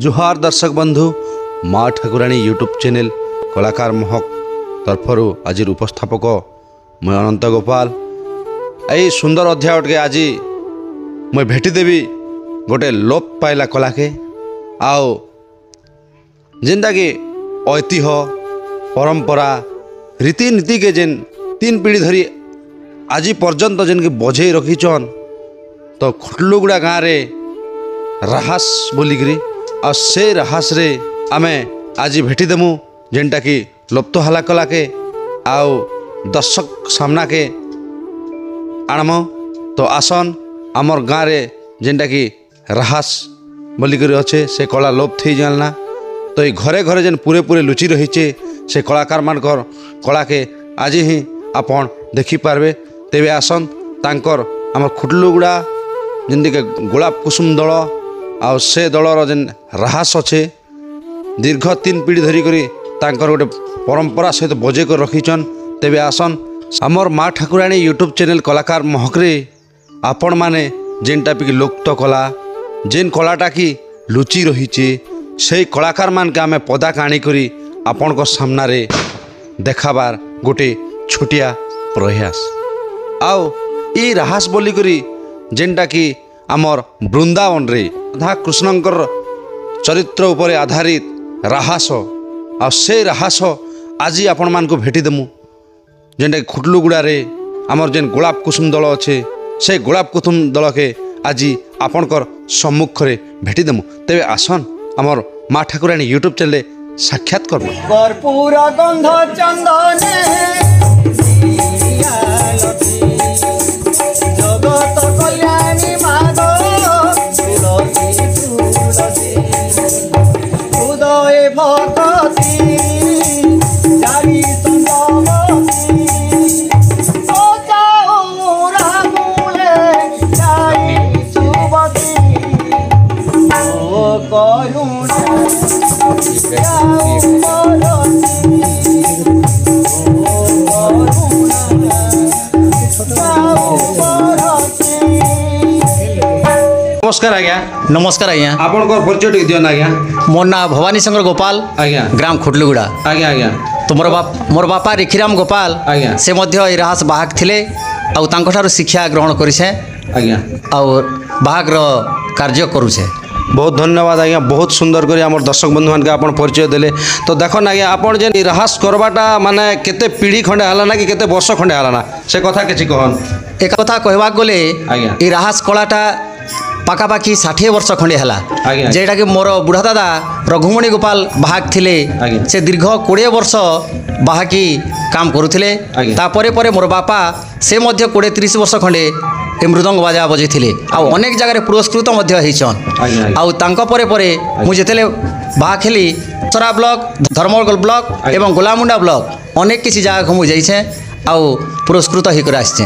जुहार दर्शक बंधु माँ ठाकुराणी यूट्यूब चैनल कलाकार महक तरफर आज उपस्थापक मैं अनंत गोपाल यही सुंदर अध्याय के आज मैं भेटीदेवी गोटे लोप पाइला कला के आओ जेनटा कि ऐतिह्य परंपरा रीतिनीति के जेन 3 पीढ़ी धरी आज पर्यंत जेन के बजे रखीचन तो खुटलुगुड़ा गाँव में राहास बोलिकी आ से राहास रे आमे आज भेटीदेमु जेनटा कि लुप्त हला कला के आओ दर्शक सामना के आणम तो आसन आमर गाँव रे जेनटा कि राहास बोलिकी अच्छे से कला लोप थी जाना तो ये घरे घरे जेन पूरे पूरे लुचि रहीचे से कलाकार मानकर कला के आज ही आपन देखी पारबे तेबे आसन तांकर आमर खुटलुगुड़ा जेमती के गोलाप कुसुम दल आ से दलर जेन राहास अच्छे दीर्घ 3 पीढ़ी धरिक गोटे परंपरा सहित बजे कर रखीचन तेबे आसन आमर माँ ठाकुराणी यूट्यूब चैनल कलाकार महकरे आपण माने जेन टाइप लुप्त कला जेन कलाटा कि लुचि रहीचे से कलाकार मान के आमे पदा काणी करी आपण को सामना रे देखाबार गोटे छोटिया प्रयास आओ ई राहास बोली करी जेनटा कि आमर वृंदावन रे राधा कृष्णंकर चरित्र उपरे आधारित राहास आ से राहास आज आपण मान को भेटीदेमु जेनटा कि खुटलुगुड़ा रे आमर जेन गोलाप कुसुम दल अच्छे से गोलाप कुसुम दल के आज आपणकर सम्मुख रे भेटीदेमु तेबे आसन आमर माँ ठाकुराणी यूट्यूब चैनल साक्षात कर कर्पूर गंध चंदने जगत कल्याणी माधव तुलसी तुलसी उदय भगती चारि संगमती नमस्कार आज्ञा नमस्कार आज्ञा आपण को परिचय टिक दियन आज्ञा मोर ना भवानी शंकर गोपाल आज्ञा ग्राम खुटलुगुड़ा आज्ञा आज्ञा तो मोर बापा रिखीराम गोपाल आज्ञा से मध्य ई राहास बाहक थिले आउ तांको ठारू शिक्षा ग्रहण करिसे आज्ञा आउ बाहक रो कार्य करूछे बहुत धन्यवाद आज्ञा बहुत सुंदर करी आमर दर्शक बंधु मान के आपण परिचय देले तो देखन आज्ञा आपण जे राहास करबाटा माने केते पीढ़ी खंडे हला ना कि केते वर्ष खंडे हला ना से कथा किछि कहन एक कथा कहबा गले आज्ञा ई राहास कलाटा पाखापाखि 60 वर्ष खंडे हला आज्ञा जेटा कि मोर बुढ़ा दादा रघुमणि गोपाल बाहाक थिले आज्ञा से दीर्घ 20 वर्ष बाहाकी काम करुथिले आज्ञा तापरे परे मोर बापा से मध्य 20-30 वर्ष खंडे ए मृदंग बाजा बजेथिले आ अनेक जगह पुरस्कृत मध्य हेचन आज्ञा आ तांको परे परे मु जेतेले बाहा खेली सरा ब्लॉक धर्मगल ब्लॉक एवं गोलामुंडा ब्लॉक अनेक किसी जगह मु जाइछे आउ पुरस्कृत ही कर आछे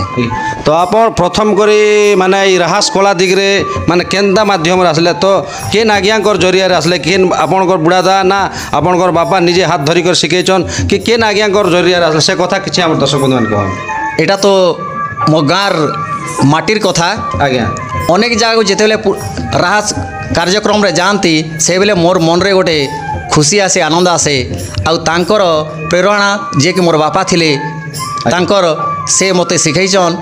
तो आप प्रथम करी माने राहास कला दिगरे माने केनता माध्यम आसले तो केन आज्ञाकर जरिया आसले केन आपणकर बुढ़ादा ना आपणकर बापा निजे हाथ धरिक शिखेचन कि केन आज्ञाकर जरिया आसले से कथा किछि हमर दर्शक बंधु मान कह एटा तो मो गाँर माटिर कथा आज्ञा अनेक जगह जितेबले राहास कार्यक्रम रे जानती से बेले मोर मन रे गोटे खुशी आसे आनंद आसे आउ तांकर प्रेरणा जे कि मोर बापा थिले तांकर से मते शिखैचन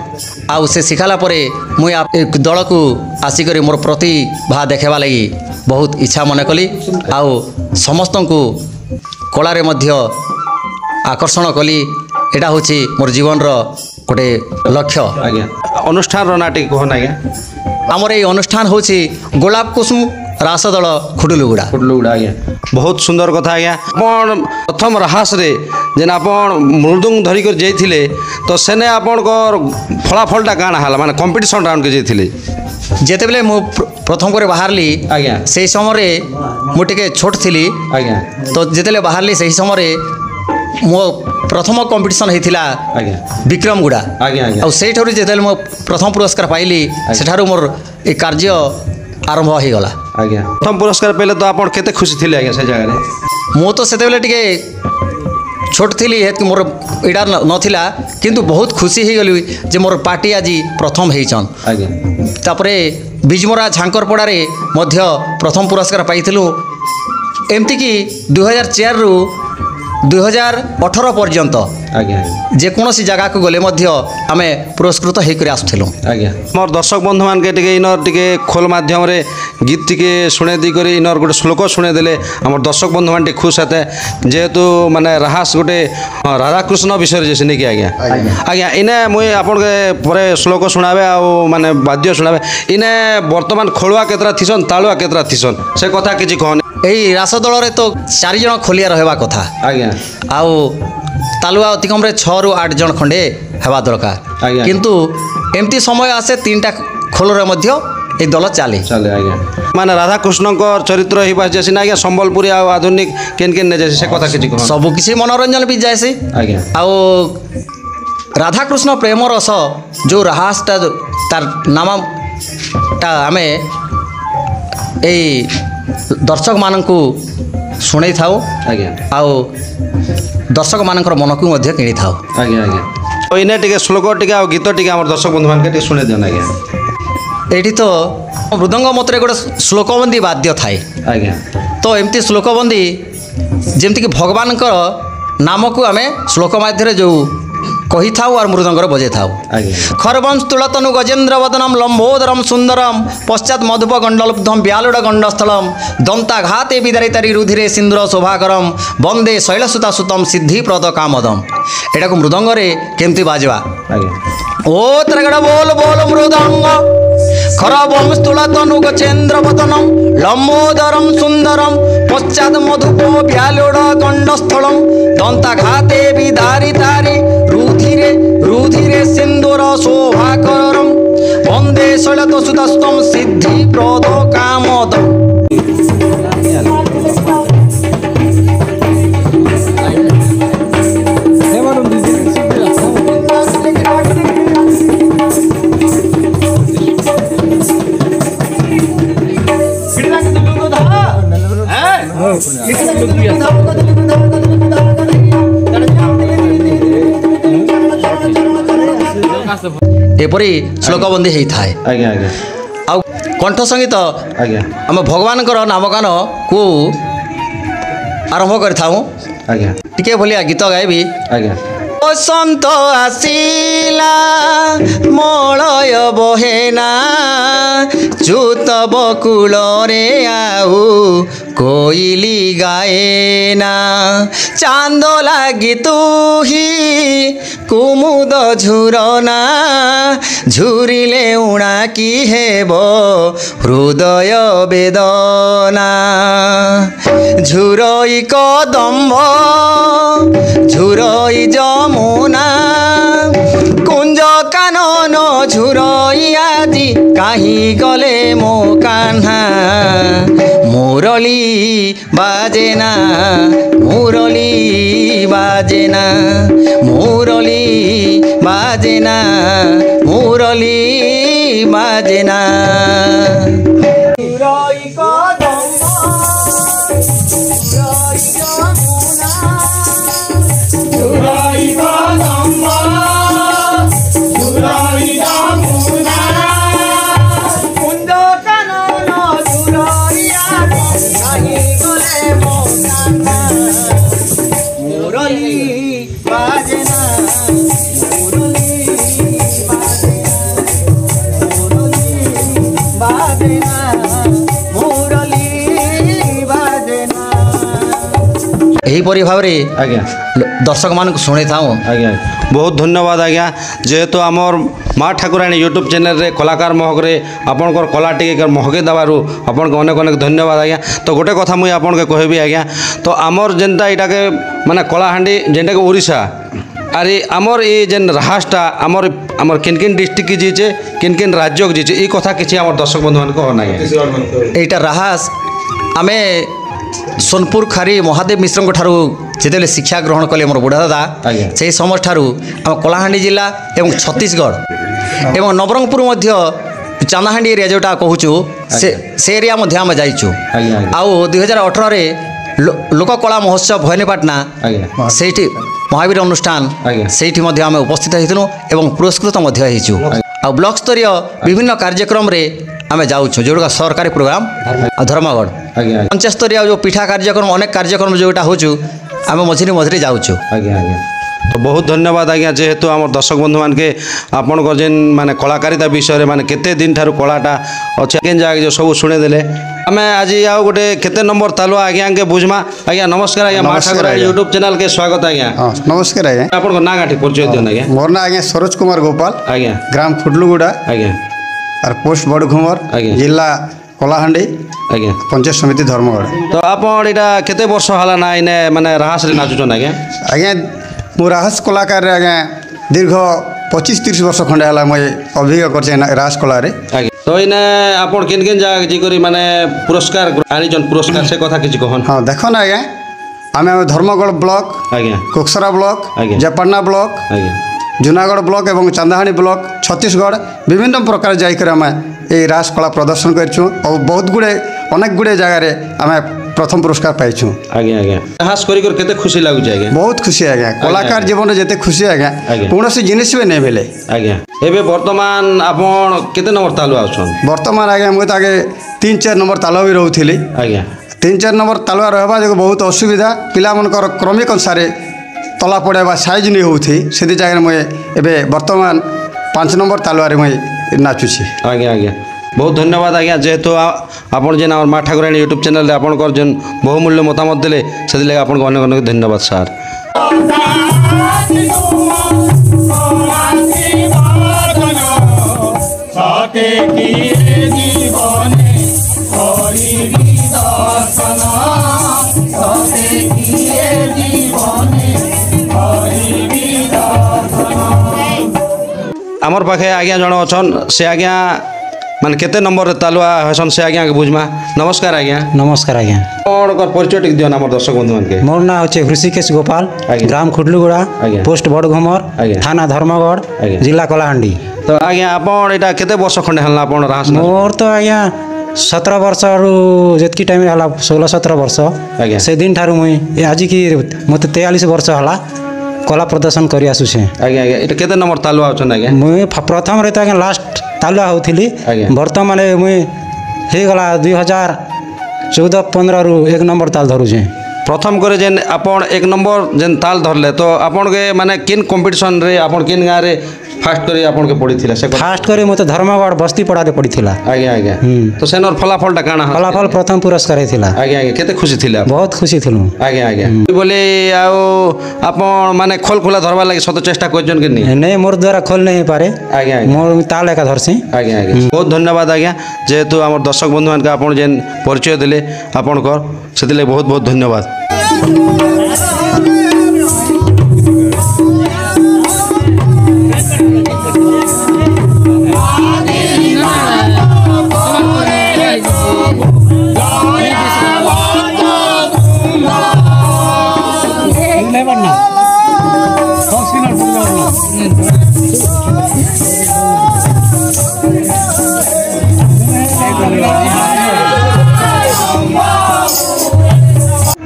आउ से शिखाला परे मुई दल को आसिक मोर प्रतिभा देखेबा लगी बहुत इच्छा मन कली आउ समस्त को कला रे मध्य आकर्षण कली एटा होची मोर जीवन रो गोटे लक्ष्य आज्ञा अनुष्ठान नाटी कहन आज्ञा आमर ये अनुष्ठान होची गोलाप कुसुम रास दल खुटलुगुड़ा खुटलुगुड़ा आज्ञा बहुत सुंदर कथा आज्ञा आपण प्रथम राहास रे जेन आपण मृदुंग धरिक जाइथिले तो सेने आपणकर फलाफलटा काना हला माने कंपटीशन राउंड के जाइथिले जेतेबेले मु प्रथम करे बाहरली आज्ञा से समय मु टिके छोट थिली आज्ञा तो जेतेले बाहरली से समय मो प्रथम कंपटीशन हेतिला आज्ञा विक्रमगुड़ा आज्ञा आज्ञा आ से ठरु जेतेले मो प्रथम पुरस्कार पाइली सेठारु मोर ए कार्य आरंभ हो गला आज्ञा प्रथम पुरस्कार पहले तो आपण केते खुशी थिले आज्ञा से जगह रे मु तो सेतेबेले टिके छोट थी हेतु मोर इटा नथिला किंतु बहुत खुशी हो गली जे मोर पार्टी आज प्रथम होचन तापरे ବିଜମରା ଝାଙ୍କରପଡ଼ାରେ ମଧ୍ୟ ପ୍ରଥମ ପୁରସ୍କାର ପାଇଥିଲୁ। ଏମିତିକି 2004ରୁ 2018 ପର୍ଯ୍ୟନ୍ତ ଆଜ୍ଞା ଯେକୌଣସି ଜାଗାକୁ ଗଲେ ମଧ୍ୟ ଆମେ ପୁରସ୍କୃତ ହେଇକରି ଆସୁଥିଲୁ। ଆଜ୍ଞା ମୋର ଦର୍ଶକ ବନ୍ଧୁମାନକେ ଟିକେ ଇନର ଟିକେ ଖୋଲ ମାଧ୍ୟମରେ ଗୀତ ଟିକେ ଶୁଣେଇ ଦେଇକରି ଇନର ଗୋଟେ ଶ୍ଲୋକ ଶୁଣେଇ ଦେଲେ ଆମର ଦର୍ଶକ ବନ୍ଧୁମାନେ ଟିକେ ଖୁସ୍ ହେତେ ଯେହେତୁ ମାନେ ରାହାସ ଗୋଟେ ରାଧାକୃଷ୍ଣ ବିଷୟରେ ଯେସି ନେଇକି ଆଜ୍ଞା ଆଜ୍ଞା ଇନେ ମୁଇଁ ଆପଣକେ ପରେ ଶ୍ଲୋକ ଶୁଣାବେ ଆଉ ମାନେ ବାଦ୍ୟ ଶୁଣାବେ ଇନେ ବର୍ତ୍ତମାନ ଖୋଳୁଆ କେତେଟା ଥିସନ୍ ତାଳୁଆ କେତେଟା ଥିସନ୍ ସେ କଥା କିଛି କହନି। ଏହି ରାସ ଦଳରେ ତ 4 ଜଣ ଖୋଲିଆ ରହିବା କଥା ଆଜ୍ଞା ଆଉ ତାଲୁଆ ଅତି କମ୍ରେ 6ରୁ 8 ଜଣ ଖଣ୍ଡେ ହେବା ଦରକାର। ଆଜ୍ଞା। କିନ୍ତୁ ଏମିତି ସମୟ ଆସେ 3ଟା ଖୋଲରେ ମଧ୍ୟ এই দল চালে ଚାଲେ ଆଜ୍ଞା ମାନେ ରାଧାକୃଷ୍ଣଙ୍କ ଚରିତ୍ର ହେଇପାରେ ଯେ ସିନା ଆଜ୍ଞା ସମ୍ବଲପୁରୀ ଆଉ ଆଧୁନିକ କେନ୍ କେନ୍ ନେଇ ସେ କଥା କିଛି କହ ସବୁ କିଛି ମନୋରଞ୍ଜନ ବି ଯାଏସି ଆଜ୍ଞା ଆଉ ରାଧାକୃଷ୍ଣ ପ୍ରେମ ରସ ଯେଉଁ ରାହାସଟା ତାର ନାମଟା ଆମେ এই ଦର୍ଶକମାନଙ୍କୁ ଶୁଣେଇଥାଉ ଆଜ୍ଞା ଆଉ ଦର୍ଶକମାନଙ୍କର ମନକୁ ମଧ୍ୟ କିଣିଥାଉ। ଆଜ୍ଞା ଆଜ୍ଞା ଏଇନେ ଟିକେ ଶ୍ଲୋକ ଟିକେ ଆଉ ଗୀତ ଟିକେ ଆମର ଦର୍ଶକ ବନ୍ଧୁମାନଙ୍କୁ ଟିକେ ଶୁଣେଇ ଦିଅନ୍ ଆଜ୍ଞା। ଏଇଠି ତ ମୃଦଙ୍ଗ ମତରେ ଗୋଟେ ଶ୍ଲୋକବନ୍ଦୀ ବାଦ୍ୟ ଥାଏ ଆଜ୍ଞା ତ ଏମିତି ଶ୍ଲୋକବନ୍ଦୀ ଯେମିତିକି ଭଗବାନଙ୍କର ନାମକୁ ଆମେ ଶ୍ଲୋକ ମାଧ୍ୟମରେ ଯେଉଁ କହିଥାଉ ଆଉ ମୃଦଙ୍ଗରେ ବଜେଇଥାଉ। ଆଜ୍ଞା ଖର୍ବଂ ସ୍ତୁଳତନୁ ଗଜେନ୍ଦ୍ର ବଦନମ୍ ଲମ୍ବୋଦରମ୍ ସୁନ୍ଦରମ୍ ପଶ୍ଚାତ୍ ମଧୁପ ଗଣ୍ଡଲବ୍ଧମ୍ ବ୍ୟାଲୁଡ଼ ଗଣ୍ଡସ୍ଥଳମ୍ ଦନ୍ତାଘାତେ ବିଦାରିତାରି ରୁଧିରେ ସିନ୍ଦୁର ଶୋଭାକରମ୍ ବନ୍ଦେ ଶୈଳସୁତା ସୁତମ୍ ସିଦ୍ଧିପ୍ରଦ କାମଦମ୍। ଏଟାକୁ ମୃଦଙ୍ଗରେ କେମିତି ବାଜବା ଆଜ୍ଞା ଓ ତ୍ରଗଡ଼ ବୋଲ ବୋଲ ମୃଦଙ୍ଗ ଖରବଂ ସ୍ତୁଳତନୁ ଗଜେନ୍ଦ୍ର ବଦନମ୍ ଲମ୍ବୋଦରମ୍ ସୁନ୍ଦରମ୍ ପଶ୍ଚାତ୍ ମଧୁପ ବ୍ୟାଲୁଡ଼ ଗଣ୍ଡସ୍ଥଳମ୍ ଦନ୍ତାଘାତେ ବିଦାରିତାରି ରୁଧିରେ ରୁଧିରେ সিন্দুর শোভাকরম বন্দে শৈলত সুতস্তম সিদ্ধি প্রদ কামদম। ଏପରି ଶ୍ଲୋକବନ୍ଦୀ ହେଇଥାଏ। ଆଜ୍ଞା ଆଜ୍ଞା ଆଉ କଣ୍ଠ ସଙ୍ଗୀତ ଆଜ୍ଞା ଆମେ ଭଗବାନଙ୍କର ନାମଗାନକୁ ଆରମ୍ଭ କରିଥାଉ। ଆଜ୍ଞା ଟିକେ ଭଳିଆ ଗୀତ ଗାଇବି। ଆଜ୍ଞା ବସନ୍ତ ଆସିଲା ମଳୟ ବହେନା ଚୁତ ବକୁଳରେ ଆଉ କୋଇଲି ଗାଏନା ଚାନ୍ଦ ଲାଗି ତୁହି କୁମୁଦ ଝୁରନା ଝୁରିଲେ ଉଣା କି ହେବ ହୃଦୟ ବେଦନା ଝୁରଇ କଦମ୍ବ ঝুরই যমুনা কুঞ্জ কানন ঝুরই আজি কাহি গলে মো কাহ্না মুরলি বাজেনা মুরলি বাজেনা মুরলি বাজেনা মুরলি বাজেনা ଏହିପରି ଭାବରେ ଆଜ୍ଞା ଦର୍ଶକମାନଙ୍କୁ ଶୁଣେଇଥାଉ। ଆଜ୍ଞା ବହୁତ ଧନ୍ୟବାଦ ଆଜ୍ଞା ଯେହେତୁ ଆମର ମା ଠାକୁରାଣୀ ୟୁଟ୍ୟୁବ୍ ଚ୍ୟାନେଲ୍ରେ କଳାକାର ମହକରେ ଆପଣଙ୍କର କଲା ଟିକେ ମହକେଇ ଦେବାରୁ ଆପଣଙ୍କୁ ଅନେକ ଅନେକ ଧନ୍ୟବାଦ ଆଜ୍ଞା। ତ ଗୋଟେ କଥା ମୁଇଁ ଆପଣଙ୍କୁ କହିବି ଆଜ୍ଞା ତ ଆମର ଯେନ୍ଟା ଏଇଟାକେ ମାନେ କଳାହାଣ୍ଡି ଯେନ୍ଟାକି ଓଡ଼ିଶା ଆରେ ଆମର ଏ ଯେନ୍ ରାହାସଟା ଆମର କିନ୍ କିନ୍ ଡିଷ୍ଟ୍ରିକ୍ଟ ଯାଇଛେ କିନ୍ କିନ୍ ରାଜ୍ୟକୁ ଯାଇଛେ ଏଇ କଥା କିଛି ଆମର ଦର୍ଶକ ବନ୍ଧୁମାନଙ୍କୁ କହ ନାହିଁ। এইটা রাহাস আমি সোনপুর খারি মহাদেব মিশ্রଙ୍କ ଠାରୁ ଯେତେବେଳେ ଶିକ୍ଷା ଗ୍ରହଣ କଲେ ମୋର ବୁଢ଼ା ଦାଦା ଆଜ୍ଞା ସେହି ସମୟ ଠାରୁ ଆମ କଳାହାଣ୍ଡି ଜିଲ୍ଲା ଏବଂ ଛତିଶଗଡ଼ ଏବଂ ନବରଙ୍ଗପୁର ମଧ୍ୟ ଚାନ୍ଦାହାଣ୍ଡି ଏରିଆ ଯେଉଁଟା କହୁଛୁ ସେ ଏରିଆ ମଧ୍ୟ ଆମେ ଯାଇଛୁ। ଆଜ୍ଞା ଆଉ 2018ରେ ଲୋକକଳା ମହୋତ୍ସବ ଭବାନୀପାଟଣା ଆଜ୍ଞା ସେଇଠି ମହାବୀର ଅନୁଷ୍ଠାନ ଆଜ୍ଞା ସେଇଠି ମଧ୍ୟ ଆମେ ଉପସ୍ଥିତ ହେଇଥିଲୁ ଏବଂ ପୁରସ୍କୃତ ମଧ୍ୟ ହେଇଛୁ। ଆଉ ବ୍ଲକ ସ୍ତରୀୟ ବିଭିନ୍ନ କାର୍ଯ୍ୟକ୍ରମରେ आम जाऊँ जोटा सरकारी प्रोग्राम धर्मगढ़ आज्ञा पंचस्तरीय जो पिठा कार्यक्रम अनेक कार्यक्रम जोटा हो आम मझे मझे जाऊँ। आज्ञा आज्ञा तो बहुत धन्यवाद आज्ञा जेहेतु आम दर्शक बंधु मान के आपण जेन माने कलाकारिता विषय माने केते दिन ठारू कलाटा अच्छे केन जाके जो सब शुणे देले आमे आज आउ गोटे केते नंबर तालुआ आज्ञा के बुझमा। आज्ञा नमस्कार आज्ञा माँ ठाकुर यूट्यूब चैनल के स्वागत आज्ञा। हाँ नमस्कार आज्ञा आपण को ना गाठी परिचय दियन आज्ञा। मोर ना आज्ञा सरोज कुमार गोपाल आज्ञा ग्राम खुडलुगुड़ा आज्ञा और पोस्ट बड़घुमर आज्ञा। जिला कलाहांडी आज्ञा पंचायत समिति धर्मगढ़। तो आपण एटा केते वर्ष हला ना इने माने राहस रे नाचुचन आज्ञा। आज्ञा मु राहस कलाकार रे आज्ञा दीर्घ 25-30 वर्ष खंडे हला मैं अभिज्ञ करछे राहस कला रे। आज्ञा तो इने आपण केन केन जा जी करी माने पुरस्कार आनिजन पुरस्कार से कथा किछि कहन। हाँ देखो ना आज्ञा आमे धर्मगढ़ ब्लॉक आज्ञा कोकसरा ब्लॉक आज्ञा। जयपाटना ब्लॉक आज्ञा जूनागढ़ ब्लॉक एवं चांदाहाणी ब्लॉक छत्तीसगढ़ विभिन्न प्रकार जाकर आम ये रास कला प्रदर्शन करूँ और बहुत गुड़े अनेक गुड़े जगह आम प्रथम पुरस्कार पाइछुँ। आज्ञा आज्ञा हास करी कर केते खुशी लागुछ आज्ञा। बहुत खुशी आज्ञा कलाकार जीवन जिते खुशी आज्ञा आज्ञा। कौन जिनिस भी नहीं मिले। आज्ञा एबे वर्तमान आपण केते नंबर तालुआ अछन। वर्तमान आज्ञा मुझे आगे 3-4 नंबर तालुआ भी रोथली। आज्ञा 3-4 नंबर तालुआ रहबा जो बहुत असुविधा पिला मनकर क्रमिक अनुसार तला पड़े साइज नहीं होती से जगह मुझे एबे वर्तमान 5 नंबर तालुआ मुझे नाचुची। आज्ञा आज्ञा बहुत धन्यवाद आज्ञा जेहेतु आपण जेन आम माँ ठाकुराणी यूट्यूब चैनल आपंकर जेन बहुमूल्य मतामत देले से लगे आपको अनेक अनेक धन्यवाद सार। आमर पाखे आज्ञा जन अछन से आज्ञा माने केते नंबर तालुआ हसन से आज्ञा के बुझमा। नमस्कार आज्ञा। नमस्कार आज्ञा कौन कर परिचय टिक दियन हमर दर्शक बंधु मान के। मोर ना होचे ऋषिकेश गोपाल आज्ञा। ग्राम खुडलुगुड़ा आज्ञा। पोस्ट बड़घुमर आज्ञा। थाना धर्मगढ़ आज्ञा। जिला कलाहांडी। तो आज्ञा आपण एटा केते वर्ष खंडे हल्ला आपण राहस मोर तो आज्ञा 17 वर्ष जितकी टाइम हला 16-17 वर्ष आज्ञा। से दिन ठारू मुई आज की मत 43 वर्ष हला कला प्रदर्शन करी आसुछे। आज्ञा आज्ञा एटा केते नंबर तालुआ अछन आज्ञा। मुई प्रथम रे तो आज्ञा लास्ट तालुआ होथिली आज्ञा। वर्तमान मुई हे गला 2014-15 रु 1 नंबर ताल धरुछे। प्रथम करे जेन आपण 1 नंबर जेन ताल धरले तो आपण के माने किन कंपटीशन रे आपण किन गाँ रे फास्ट करे आपण के पड़ीथिला से फास्ट करे मते धर्मगढ़ बस्ती पड़ारे पड़ीथिला। आज्ञा आज्ञा तो सेनर फलाफलटा काना फलाफल प्रथम पुरस्कार थिला। आज्ञा आज्ञा केते खुशी थिला बहुत खुशी थिलु। आज्ञा आज्ञा बोले आउ आपण माने खोल खोला धरबा लागि सत चेष्टा करजन के नहीं नहीं मोर द्वारा खोल नहीं पारे। आज्ञा मोर ताल एका धरसी। आज्ञा आज्ञा बहुत धन्यवाद आज्ञा जेहेतु आम दर्शक बंधु मान के आपण जेन परिचय देले आपण कर से बहुत बहुत धन्यवाद।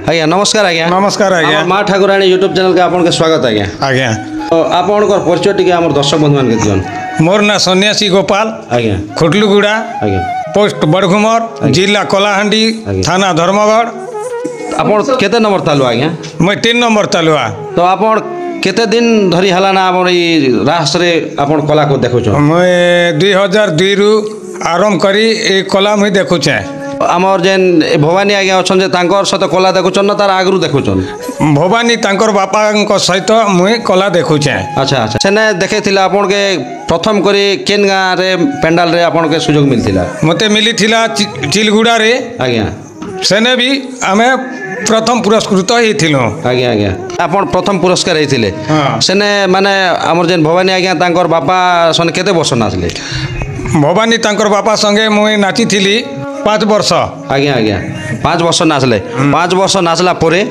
आज्ञा नमस्कार आज्ञा। नमस्कार आज्ञा। माँ ठाकुराणी यूट्यूब चैनल के आपन के स्वागत आज्ञा। आज्ञा तो आपन कर परिचय टिके हमर दर्शक बंधु मान के दियन। मोर ना सन्यासी गोपाल आज्ञा खुडलुगुड़ा आज्ञा पोस्ट बड़घुमर जिला कलाहांडी आज्ञा। थाना धर्मगढ़। आपन केते नंबर तालुआ आज्ञा। मैं 3 नंबर तालुआ। तो आपन केते दिन धरी हला ना आपन ई रास रे आपन कला को देखो छ। मैं 2002 रु आरंभ करी ए कला मुई देखुचे। आमर जेन भवानी आज्ञा अछन जे तांकर सहित कला देखुचन ना तार आगरु देखुचन। भवानी तांकर बापा सहित मुई कला देखुचे। अच्छा अच्छा सेने देखेथिला आपन के प्रथम करी केन गाँ रे पेंडाल रे आपन के सुयोग मिलथिला। मते मिली थिला चिलगुड़ा रे। आज्ञा सेने भी आमे प्रथम पुरस्कृत होइथिलु। आज्ञा आज्ञा आपन प्रथम पुरस्कार हेथिले। हाँ। सेने माने हमर जेन भवानी आज्ञा तांकर बापा सन केते वर्ष नाचले। भवानी तांकर बापा संगे मुई नाची थिली 5 वर्ष। आज्ञा आज्ञा 5 वर्ष नाचले। 5 वर्ष नाचला परे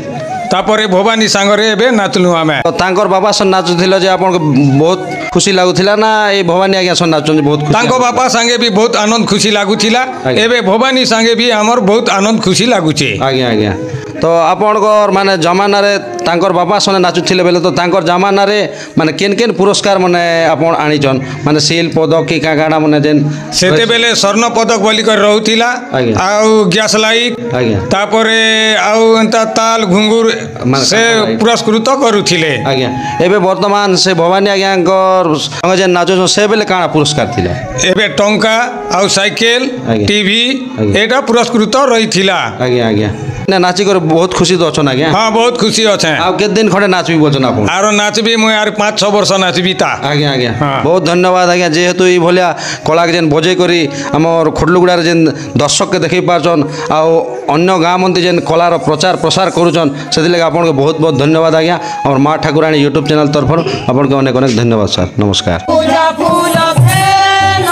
तापरे भवानी सांगरे एबे नाचलु आमे। तो तांकर बाबा सन नाचुथिल जे आपन बहुत ଖୁସି ଲାଗୁଥିଲା ନା ଏଇ ଭବାନୀ ଆଜ୍ଞା ସହ ନାଚୁଛନ୍ତି ବହୁତ ଖୁସି ତାଙ୍କ ବାପା ସାଙ୍ଗେ ବି ବହୁତ ଆନନ୍ଦ ଖୁସି ଲାଗୁଥିଲା ଆଜ୍ଞା। ଏବେ ଭବାନୀ ସାଙ୍ଗେ ବି ଆମର ବହୁତ ଆନନ୍ଦ ଖୁସି ଲାଗୁଛେ ଆଜ୍ଞା ଆଜ୍ଞା ତ ଆପଣଙ୍କର ମାନେ ଜମାନାରେ ତାଙ୍କର ବାପା ସଙ୍ଗେ ନାଚୁଥିଲେ ବେଲେ ତ ତାଙ୍କର ଜମାନାରେ ମାନେ କେନ୍ କେନ୍ ପୁରସ୍କାର ମାନେ ଆପଣ ଆଣିଛନ୍ ମାନେ ସିଲ୍ ପଦକ କି କାଁ କାଣା ମାନେ ଯେନ୍ ସେତେବେଳେ ସ୍ୱର୍ଣ୍ଣ ପଦକ ବୋଲିକରି ରହୁଥିଲା ଆଜ୍ଞା। ଆଉ ଗ୍ୟାସ୍ ଲାଇଟ୍ ଆଜ୍ଞା ତାପରେ ଆଉ ଏନ୍ତା ତାଲ ଘୁଙ୍ଗୁର ମାନେ ସେ କାଠ ଲାଇଟ୍। ପୁରସ୍କୃତ କରୁଥିଲେ ଆଜ୍ଞା ଏବେ ବର୍ତ୍ତମାନ ସେ ଭବାନୀ ଆଜ୍ଞାଙ୍କର ସଙ୍ଗେ ଯେନ୍ ନାଚୁଛନ୍ ସେ ବେଲେ କାଣା ପୁରସ୍କାର ଥିଲା ଏବେ ଟଙ୍କା ଆଉ ସାଇକେଲ ଆଜ୍ଞା। ଟିଭି ଆଜ୍ଞା। ଏଇଟା ପୁରସ୍କୃତ ରହିଥିଲା ଆଜ୍ଞା ଆଜ୍ଞା ନା ନାଚିକରି ବହୁତ ଖୁସି ତ ଅଛନ୍ ଆଜ୍ଞା ହଁ ବହୁତ ଖୁସି ଅଛେ ଆଉ କେତେ ଦିନ ଖଣ୍ଡେ ନାଚବି ବୋଲଛନ୍ ଆପଣ ଆର ନାଚବି ମୁଇଁ ଆର 5-6 ବର୍ଷ ନାଚବି ତା ଆଜ୍ଞା ଆଜ୍ଞା ହଁ। ବହୁତ ଧନ୍ୟବାଦ ଆଜ୍ଞା ଯେହେତୁ ଏଇ ଭଳିଆ କଳାକେ ଯେନ୍ ବଜେଇ କରି ଆମର ଖୋର୍ଲୁଗୁଡ଼ାରେ ଯେନ୍ ଦର୍ଶକକେ ଦେଖେଇ ପାରୁଛନ୍ ଆଉ ଅନ୍ୟ ଗାଁ ମନ୍ଦି ଯେନ୍ କଳାର ପ୍ରଚାର ପ୍ରସାର କରୁଛନ୍ ସେଥିଲାଗି ଆପଣଙ୍କୁ ବହୁତ ବହୁତ ଧନ୍ୟବାଦ ଆଜ୍ଞା ଆମର ମା ଠାକୁରାଣୀ ୟୁଟ୍ୟୁବ୍ ଚ୍ୟାନେଲ୍ ତରଫରୁ ଆପଣଙ୍କୁ ଅନେକ ଅନେକ ଧନ୍ୟବାଦ ସାର୍ ନମସ୍କାର ପୂଜା ଫୁଲ ଫେନ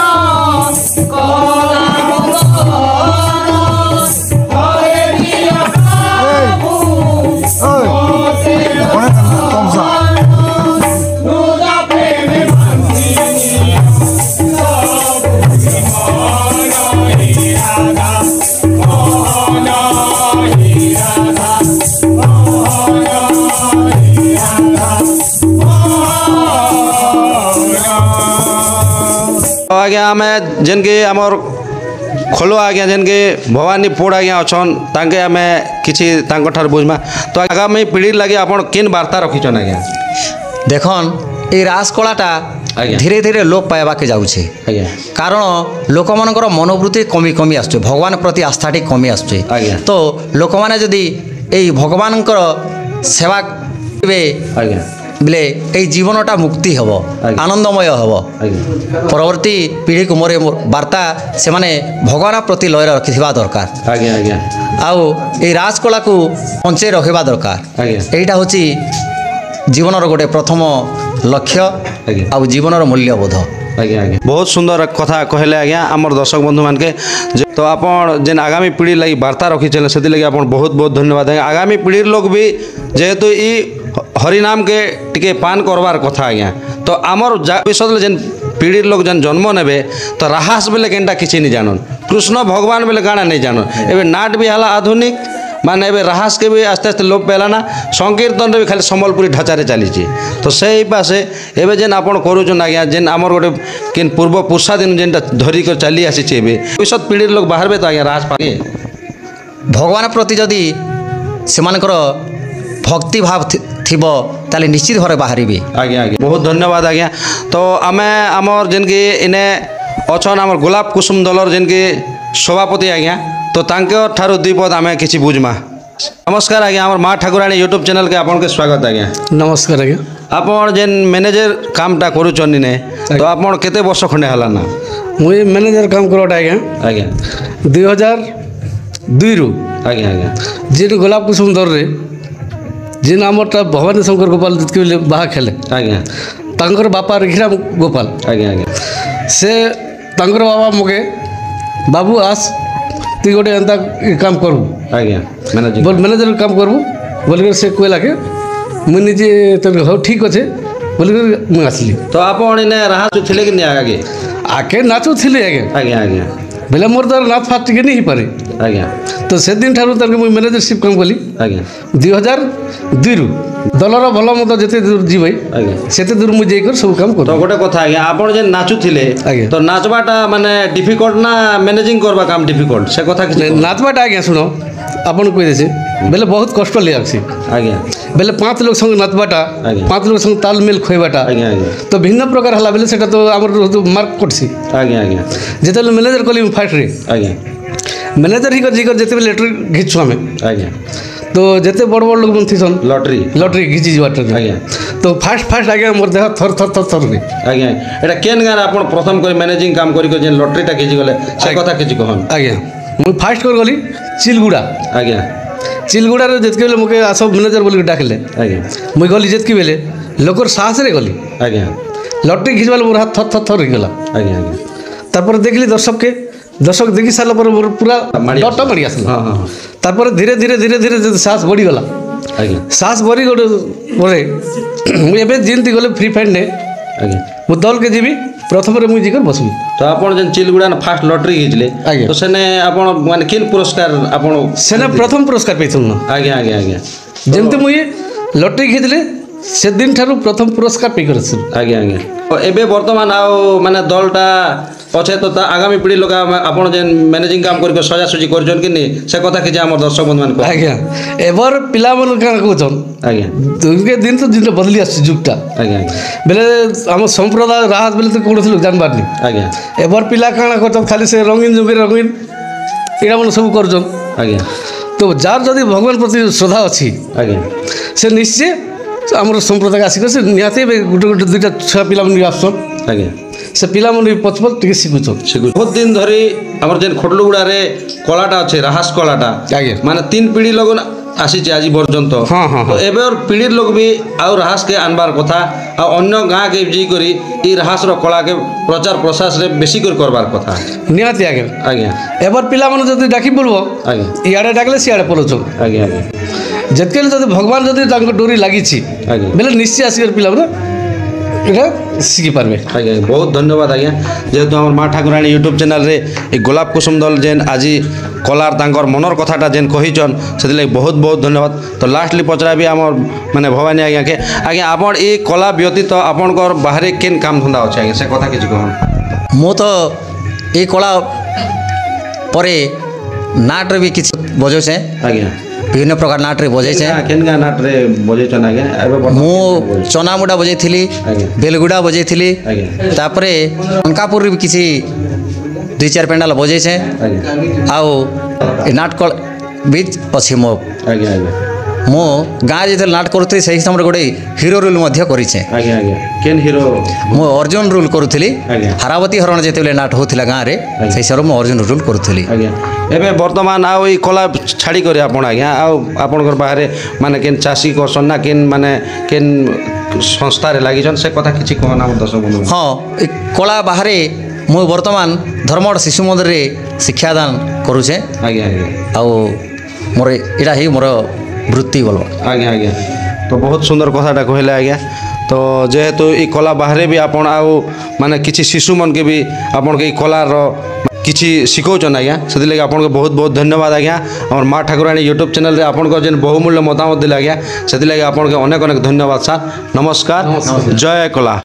କଲା ହରେ ଦିଅ ପ୍ରଭୁ ମତେ ଦୁର୍ଗା ପ୍ରେମ ଆଜ୍ଞା ଆମେ ଯେନ୍କି ଆମର ଖୋଲ ଆଜ୍ଞା ଯେନ୍କି ଭବାନୀ ପୋଡ଼ ଆଜ୍ଞା ଅଛନ୍ ତାଙ୍କେ ଆମେ କିଛି ତାଙ୍କଠାରୁ ବୁଝମା ତ ଆଗାମୀ ପିଢ଼ି ଲାଗି ଆପଣ କେନ୍ ବାର୍ତ୍ତା ରଖିଛନ୍ ଆଜ୍ଞା দেখুন এই রাস কলাটা আজ্ঞা। ধীরে ধীরে লোপ পাইবাকে যাচ্ছে ଆଜ୍ଞା কারণ লোকমানଙ୍କର মনোবৃত্তি কমি কমি আসছে ভগবান প্রতি আস্থাটি কমি আসছে আজ্ঞা। তো লোকমানে যদি এই ভগবানଙ୍କର সেবা କରିବେ ଆଜ୍ଞା বলে এই জীবনটা মুক্তি হব আজ্ঞা। আনন্দময় হব ଆଜ୍ଞା পরবর্তী পিঢ়িକୁ ମୋର বার্তা ସେମାନେ ভগবান প্রতি লয়ের ରଖିଥିବା দরকার ଆଜ୍ଞା ଆଜ୍ଞା ଆଉ এই রাজ কলাକୁ ବଞ୍ଚେଇ ରଖିବା ଦରକାର ଆଜ୍ଞା। এইটা ହେଉଛି ଜୀବନର ଗୋଟେ ପ୍ରଥମ ଲକ୍ଷ୍ୟ ଆଜ୍ଞା। ଆଉ ଜୀବନର ମୂଲ୍ୟବୋଧ ଆଜ୍ଞା ଆଜ୍ଞା ବହୁତ ସୁନ୍ଦର କଥା କହିଲେ ଆଜ୍ଞା ଆମର ଦର୍ଶକ ବନ୍ଧୁମାନକେ ତ ଆପଣ ଯେନ୍ ଆଗାମୀ ପିଢ଼ି ଲାଗି ବାର୍ତ୍ତା ରଖିଥିଲେ ସେଥିଲାଗି ଆପଣ ବହୁତ ବହୁତ ଧନ୍ୟବାଦ ଆଜ୍ଞା ଆଗାମୀ ପିଢ଼ିର ଲୋକ ବି ଯେହେତୁ ଇ ହରିନାମକେ ଟିକେ ପାନ କରବାର କଥା ଆଜ୍ଞା ତ ଆମର ଭବିଷ୍ୟତରେ ଯେନ୍ ପିଢ଼ିର ଲୋକ ଯେନ୍ ଜନ୍ମ ନେବେ ତ ରାହାସ ବେଲେ କେନ୍ଟା କିଛି ନି ଜାଣନ୍ କୃଷ୍ଣ ଭଗବାନ ବେଲେ କାଣା ନେଇ ଜାଣନ୍ ଏବେ ନାଟ ବି ହେଲା ଆଧୁନିକ ମାନେ ଏବେ ରାହାସକେ ବି ଆସ୍ତେ ଆସ୍ତେ ଲୋପ ପାଇଲାନା ସଂକୀର୍ତ୍ତନରେ ବି ଖାଲି ସମ୍ବଲପୁରୀ ଢାଞ୍ଚାରେ ଚାଲିଛି ତ ସେଇ ପାଶେ ଏବେ ଯେନ୍ ଆପଣ କରୁଛନ୍ ଆଜ୍ଞା ଯେନ୍ ଆମର ଗୋଟେ କେନ୍ ପୂର୍ବ ପୁରୁଷା ଦିନ ଯେନ୍ଟା ଧରିକରି ଚାଲି ଆସିଛି ଏବେ ଭବିଷ୍ୟତ ପିଢ଼ିର ଲୋକ ବାହାରବେ ତ ଆଜ୍ଞା ରାହାସ ପାକେ ଭଗବାନ ପ୍ରତି ଯଦି ସେମାନଙ୍କର ଭକ୍ତି ଭାବ ଥିବ ତାହେଲେ ନିଶ୍ଚିତ ଭାବରେ ବାହାରିବେ ଆଜ୍ଞା ଆଜ୍ଞା ବହୁତ ଧନ୍ୟବାଦ ଆଜ୍ଞା ତ ଆମେ ଆମର ଯେନ୍କି ଇନେ ଅଛନ୍ ଆମର ଗୋଲାପ କୁସୁମ ଦଳର ଯେନ୍କି ସଭାପତି ଆଜ୍ଞା ତ ତାଙ୍କ ଠାରୁ ଦୁଇ ପଦ ଆମେ କିଛି ବୁଝମା ନମସ୍କାର ଆଜ୍ଞା ଆମର ମା ଠାକୁରାଣୀ ୟୁଟ୍ୟୁବ୍ ଚ୍ୟାନେଲ୍କେ ଆପଣଙ୍କୁ ସ୍ୱାଗତ ଆଜ୍ଞା ନମସ୍କାର ଆଜ୍ଞା ଆପଣ ଯେନ୍ ମ୍ୟାନେଜର କାମଟା କରୁଛନ୍ ନେ ତ ଆପଣ କେତେ ବର୍ଷ ଖଣ୍ଡେ ହେଲା ନା ମୁଇଁ ମ୍ୟାନେଜର କାମ କରଟା ଆଜ୍ଞା ଆଜ୍ଞା 2002 ଆଜ୍ଞା ଆଜ୍ଞା ଯେନ୍ ଗୋଲାପ କୁସୁମ ଦରରେ ଯେନ୍ ଆମରଟା ଭବାନୀ ଶଙ୍କର ଗୋପାଳ ଯେତିକି ବାହା ଖେଲେ ଆଜ୍ଞା ତାଙ୍କର ବାପା ରିଖିରାମ ଗୋପାଳ ଆଜ୍ଞା ଆଜ୍ଞା ସେ ତାଙ୍କର ବାବା ମକେ ବାବୁ ଆସ তুই গোটে এন্তা কাম করবু ଆଜ୍ଞା ମ୍ୟାନେଜିଂ বল ম্যানেজর কাম করবু বলিকি সে কইলাকে মুই নিজে তবে হও ঠিক আছে বলিকি মুই আসলি ତ ଆପଣ ଇନେ ରାହାସ ଥିଲେ କି ନିଆ ଆଗେ আগে নাচুଥିଲି আগে ଆଜ୍ଞା ଆଜ୍ଞା বেলে মোর তো নাচ ফাট টিকে নেই পারে ଆଜ୍ଞା তো সেদিন ঠারু তাকে মুই ম্যানেজরশিপ কাম কলি ଆଜ୍ଞା 2002 দলর ভাল মতো যেতে দূর যাই ଆଜ୍ଞା সেতে দূর মুই যাই সব কাম ତ করি ଗୋଟେ କଥା ଆଜ୍ଞା ଆପଣ ଯେନ୍ ନାଚୁଥିଲେ ଆଜ୍ଞା। ତ ନାଚବାଟା ମାନେ ଡିଫିକଲ୍ଟ ନା ମ୍ୟାନେଜିଂ କରବା କାମ ଡିଫିକଲ୍ଟ ସେ କଥା କିଛି নাচবাটা আগে শুনো আপন কই দেছে বেলে বহুত কষ্ট লাগছে ଆଜ୍ଞା বেলে 5 লোক সঙ্গে নাচবাটা আজ্ঞা। 5 লোক সঙ্গে তালমেল খইবাটা ଆଜ୍ଞା ଆଜ୍ଞା তো ভিন্ন প্রকার হলা বেলে সেটা তো আমার মার্ক করছি ଆଜ୍ଞା ଆଜ୍ଞା যেতবে ম্যানেজর কলি ফার্স্ট রে ଆଜ୍ଞା ম্যানেজর হি কর যেতবে লেটর ঘিচু আমি ଆଜ୍ଞା তো যেতে বড় বড় লোক থিসন ଲଟରୀ লটারি ঘিচি যাবাটা ଆଜ୍ଞା তো ফার্স্ট আগে মোর দেহ থর থর থর থর রে ଆଜ୍ଞା ଏଇଟା କେନ୍ ଗାଁରେ ଆପଣ ପ୍ରଥମ କରି ମ୍ୟାନେଜିଂ କାମ କରି ଯେନ୍ ଲଟରୀଟା କିଛି ଗଲେ ସେ କଥା କିଛି କହନ୍ আজ্ঞা মুই ফার্স্ট করে গলি চিলগুড়া ଆଜ୍ଞା চিলগুড়ার যেতকি বেলে মোকে আস ম্যানেজর বলি ডাকলে ଆଜ୍ଞା মুই গলি যেতকি বেলে লোকর সাহসরে গলি ଆଜ୍ଞା লটারি ঘিচবালে মোর হাত থর থর থর হয়ে গেল ଆଜ୍ଞା ଆଜ୍ଞା তারপরে দেখলি দর্শক দেখি সারা পরে মোর পুরা মাড়ি ডরটা মারি আসলো ହଁ ହଁ ହଁ তারপরে ধীরে ধীরে ধীরে ধীরে সাহস বড়িগলা ଆଜ୍ଞା সাহস বড়ি গলে পরে মুই এবে যেমতি গলে ফ্রি ফায়ার নে ଆଜ୍ଞା ମୁଁ ଦଲକେ ଯିବି ପ୍ରଥମରେ ମୁଇଁ ଯିକରି ବସିବି। ତ ଆପଣ ଯେନ୍ ଚିଲଗୁଡ଼ା ଫାଷ୍ଟ ଲଟରି ହେଇଥିଲେ ଆଜ୍ଞା। ତ ସେନେ ଆପଣ ମାନେ କେନ୍ ପୁରସ୍କାର ଆପଣ ସେନେ ପ୍ରଥମ ପୁରସ୍କାର ପାଇଥିଲୁ। ଆଜ୍ଞା ଆଜ୍ଞା ଆଜ୍ଞା ଯେମିତି ମୁଇଁ ଲଟେରୀ ଖେଳିଥିଲି ସେଦିନ ଠାରୁ ପ୍ରଥମ ପୁରସ୍କାର ପାଇକରି ଆସିଲି। ଆଜ୍ଞା ଆଜ୍ଞା ଏବେ ବର୍ତ୍ତମାନ ଆଉ ମାନେ ଦଳଟା ଅଛେ ତ ତା ଆଗାମୀ ପିଢ଼ି ଲୋକ ଆପଣ ଯେନ୍ ମ୍ୟାନେଜିଂ କାମ କରି ସଜାସଜି କରିଛନ୍ କି ନି ସେ କଥା କିଛି ଆମର ଦର୍ଶକ ବନ୍ଧୁମାନେ କହ। ଆଜ୍ଞା ଏବାର ପିଲାମାନେ କାଣା କହୁଛନ୍ ଆଜ୍ଞା ଦୁର୍ଗେ ଦିନ ତ ଦିନ ବଦଲି ଆସୁଛି ଯୁଗଟା ଆଜ୍ଞା ଆଜ୍ଞା ବେଲେ ଆମ ସମ୍ପ୍ରଦାୟ ରାହତ ବେଲେ ତ କହୁଥିଲୁ ଜାଣିବାରନି। ଆଜ୍ଞା ଏবার ପିଲା କାଣା করছন খালি সে রঙিন যুগে রঙিন এটা মানে সব করছন। ଆଜ୍ଞା তো যার যদি ভগবান প্রতি শ্রদ্ধা অছি ଆଜ୍ଞା সে নিশ্চয় আমার সম্প্রদায় আসিক সে নিহতি গোটে গোটে দুইটা ছুয়া পিলা মানে আসছন ଆଜ୍ଞା সে পিলা মানে পছপল টিকে শিখুছন। ବହୁତ ଦିନ ଧରି ଆମର ଯେନ୍ ଖଟଲୁଗୁଡ଼ାରେ କଳାଟା ଅଛେ ରାହାସ କଳାଟା ଆଜ୍ଞା। ମାନେ 3 ପିଢ଼ି ଲୋକ ଆସିଛେ ଆଜି ପର୍ଯ୍ୟନ୍ତ। ହଁ, ହଁ, ହଁ। ତ ଏବେ ପିଢ଼ିର ଲୋକ ବି ଆଉ ରାହାସକେ ଆନବାର କଥା ଆଉ ଅନ୍ୟ ଗାଁକେ ଯାଇକରି ଇ ରାହାସର କଳାକେ ପ୍ରଚାର ପ୍ରସାରରେ ବେଶୀ କରି করবার কথা। নিহতি আগে ଆଜ୍ଞା এবার পিলা মানে যদি ডাকি বলব ଆଜ୍ଞା ইয়াড়ে ডাকলে সিয়াড়ে পড়ছন ଆଜ୍ଞା ଆଜ୍ଞା যেতকে যদি ভগবান যদি তাঙ্ক ডোরি লাগিছি ଆଜ୍ଞା বেলে নিশ্চয় আসিবার পিলা মানে এটা শিখি পারবে। ଆଜ୍ଞା ବହୁତ ଧନ୍ୟବାଦ ଆଜ୍ଞା ଯେହେତୁ ଆମର ମା ଠାକୁରାଣୀ ୟୁଟ୍ୟୁବ୍ ଚ୍ୟାନେଲ୍ରେ ଏ ଗୋଲାପ କୁସୁମ ଦଲ ଯେନ୍ ଆଜି କଲାର ତାଙ୍କର ମନର କଥାଟା ଯେନ୍ କହିଛନ୍ ସେଥିଲାଗି ବହୁତ ବହୁତ ଧନ୍ୟବାଦ। ତ ଲାଷ୍ଟଲି ପଚରାବି ଆମର ମାନେ ଭବାନୀ ଆଜ୍ଞାକେ ଆଜ୍ଞା ଆପଣ ଏ କଲା ବ୍ୟତୀତ ଆପଣଙ୍କର ବାହାରେ କେନ୍ କାମ ଧନ୍ଦା ଅଛି ଆଜ୍ଞା ସେ କଥା କିଛି କହନ୍। ମୁଁ ତ এই କଳା ପରେ ନାଟରେ ବି କିଛି ବଜାଉଛେ ଆଜ୍ଞା ବିଭିନ୍ନ ପ୍ରକାର ନାଟରେ ବଜାଇଛେ। କେନ୍ ଗାଁ ନାଟରେ ବଜେଇଛନ୍ ଆଜ୍ଞା ଏବେ ମୁଁ ଚନାମୁଡ଼ା ବଜାଇଥିଲି ଆଜ୍ଞା। ବେଲଗୁଡ଼ା ବଜାଇଥିଲି ଆଜ୍ଞା ତାପରେ ଅଙ୍କାପୁରରେ ବି କିଛି 2-4 ପେଣ୍ଡାଲ ବଜାଇଛେ ଆଜ୍ଞା ଆଉ ଏ ନାଟକ ବି ଅଛି ମୋ ଆଜ୍ଞା ଆଜ୍ଞା ମୁଁ ଗାଁ ଯେତେବେଳେ ନାଟ କରୁଥିଲି ସେହି ସମୟରେ ଗୋଟେ ହିରୋ ରୋଲ୍ ମଧ୍ୟ କରିଛେ। ଆଜ୍ଞା ଆଜ୍ଞା କେନ୍ ହିରୋ ମୁଁ ଅର୍ଜୁନ ରୋଲ୍ କରୁଥିଲି ଆଜ୍ଞା। ହାରାବତୀ ହରଣ ଯେତେବେଳେ ନାଟ ହେଉଥିଲା ଗାଁରେ ସେହି ସମୟରେ ମୁଁ ଅର୍ଜୁନ ରୋଲ୍ କରୁଥିଲି। ଆଜ୍ଞା ଏବେ ବର୍ତ୍ତମାନ ଆଉ ଏଇ କଲା ଛାଡ଼ି କରି ଆପଣ ଆଜ୍ଞା ଆଉ ଆପଣଙ୍କର ବାହାରେ ମାନେ କେନ୍ ଚାଷୀ କରସନ୍ ନା କେନ୍ ମାନେ କେନ୍ ସଂସ୍ଥାରେ ଲାଗିଛନ୍ ସେ କଥା କିଛି କହନା ଆମ ଦର୍ଶକ ବନ୍ଧୁ। ହଁ ଏ କଳା ବାହାରେ ମୁଁ ବର୍ତ୍ତମାନ ଧର୍ମଗଡ଼ ଶିଶୁ ମନ୍ଦିରରେ ଶିକ୍ଷାଦାନ କରୁଛେ ଆଜ୍ଞା ଆଜ୍ଞା ଆଉ ମୋର ଏଇଟା ହିଁ ମୋର ବୃତ୍ତି ବୋଲ। ଆଜ୍ଞା ଆଜ୍ଞା ତ ବହୁତ ସୁନ୍ଦର କଥାଟା କହିଲେ ଆଜ୍ଞା। ତ ଯେହେତୁ ଏଇ କଲା ବାହାରେ ବି ଆପଣ ଆଉ ମାନେ କିଛି ଶିଶୁମାନକେ ବି ଆପଣଙ୍କ ଏଇ କଲାର କିଛି ଶିଖଉଛନ୍ ଆଜ୍ଞା ସେଥିଲାଗି ଆପଣଙ୍କୁ ବହୁତ ବହୁତ ଧନ୍ୟବାଦ ଆଜ୍ଞା। ଆମର ମା ଠାକୁରାଣୀ ୟୁଟ୍ୟୁବ୍ ଚ୍ୟାନେଲ୍ରେ ଆପଣଙ୍କର ଯେନ୍ ବହୁମୂଲ୍ୟ ମତାମତ ଦେଲେ ଆଜ୍ଞା ସେଥିଲାଗି ଆପଣଙ୍କୁ ଅନେକ ଅନେକ ଧନ୍ୟବାଦ ସାର୍। ନମସ୍କାର ଜୟ କଲା।